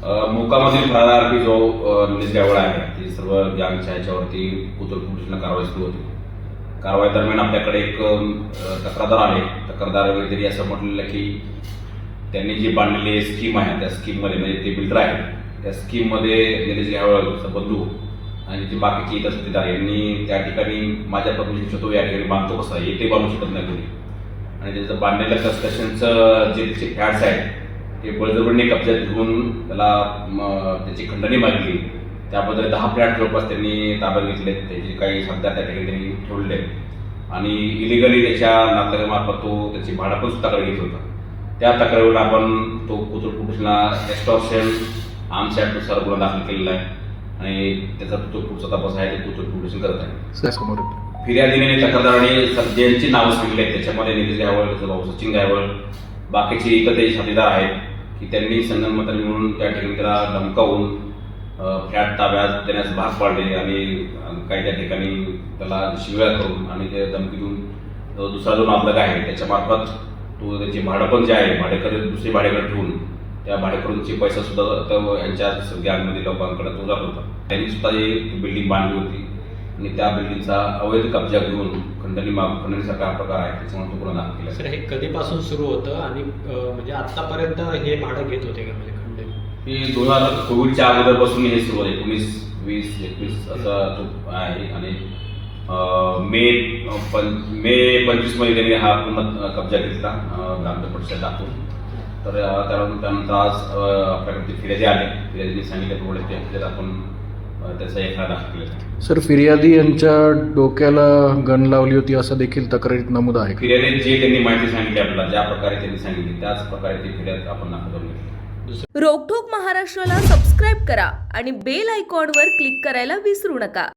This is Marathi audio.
मोकामधील फरार आरोपी जो निलेश गायवळ आहे ती सर्व गँगच्या ह्याच्यावरती पोलिसांना कारवाई सुरू होती. कारवाई दरम्यान आपल्याकडे एक तक्रारदार आले. तक्रारदार वगैरे असं म्हटलेलं की त्यांनी जी बांधलेली स्कीम आहे त्या स्कीममध्ये म्हणजे ते बिल्डर आहे त्या स्कीममध्ये निलेश गायवळ बंधू आणि जे बाकीचे इतर साथीदार यांनी त्या ठिकाणी माझ्या परमिशनच्या तो या ठिकाणी बांधतो कसा हे ते बांधू शकत नाही कोणी. आणि त्याचं बांधलेलं कन्स्ट्रक्शनचं जे त्याचे फ्लॅट्स आहेत ते बळजबरीने कब्जात घेऊन त्याला त्याची खंडणी मागली. त्याबद्दल 10 फ्लॅट जवळपास त्यांनी ताब्यात घेतले. त्याचे काही साथीदार त्या ठिकाणी त्यांनी ठेवले आणि इलिगली त्याच्या नातलगामार्फत तो त्याची भाडं पण स्वतःकडे घेत होता. त्या तक्रारीवर आपण तो कोथरूड पोलिसांना एक्स्टॉर्शन आर्म्स ॲक्टनुसार गुन्हा दाखल केलेला आहे आणि त्याचा तो पुढचा तपास आहे ते कोथरूड पोलीस करत आहे. फिर्यादीने तक्रारदाराने ज्यांची नावं सांगितली आहेत त्याच्यामध्ये निलेश गायवळ, त्याचा भाऊ सचिन गायवळ, बाकीचे इतर त्याचे साथीदार आहेत की त्यांनी संगनमताने मिळून त्या ठिकाणी त्याला धमकावून फ्लॅट ताब्यात देण्यास भाग पाडले आणि काही त्या ठिकाणी त्याला शिव्या करून आणि ते धमकी देऊन दुसरा जो नातलग आहे त्याच्यामार्फत तो त्याचे भाडं पण जे आहे भाडेकरी दुसरे भाडेकरी ठेवून त्या भाडेकरूंचे पैसा सुद्धा यांच्या गँगमध्ये लोकांकडे तो जात होता. त्यांनी सुद्धा जी बिल्डिंग बांधली होती आणि त्या बिल्डिंगचा अवैध कब्जा घेऊन खंडणीसारखा प्रकार आहे त्याच्यामुळे तो गुन्हा दाखल केला. सर हे कधीपासून सुरू होतं आणि म्हणजे आतापर्यंत हे भाडं घेत होते का म्हणजे खंडणी? हे 2000 कोविडच्या अगोदरपासून हे सुरू आहे. 19, 20, 21 असा तो आहे आणि मे 25 मध्ये त्यांनी हा पूर्ण कब्जा घेतला ग्रामपंचायत दाखवून. तर त्यानंतर आज आपल्याकडे फिर्यादी आले. फिर्यादीने सांगितल्याप्रमाणे ते आपण त्याचा एफआयआर दाखल केला. सर फिर्यादी यांच्या डोक्याला गन लावली होती असं देखील तक्रारीत नमूद आहे. फिर्यादी जे त्यांनी माहिती सांगितली आपल्याला ज्या प्रकारे त्यांनी सांगितली त्याच प्रकारे ती फिर्याद आपण दाखल करून घेतली. रोकठोक महाराष्ट्राला सबस्क्राईब करा आणि बेल आयकॉनवर क्लिक करायला विसरू नका.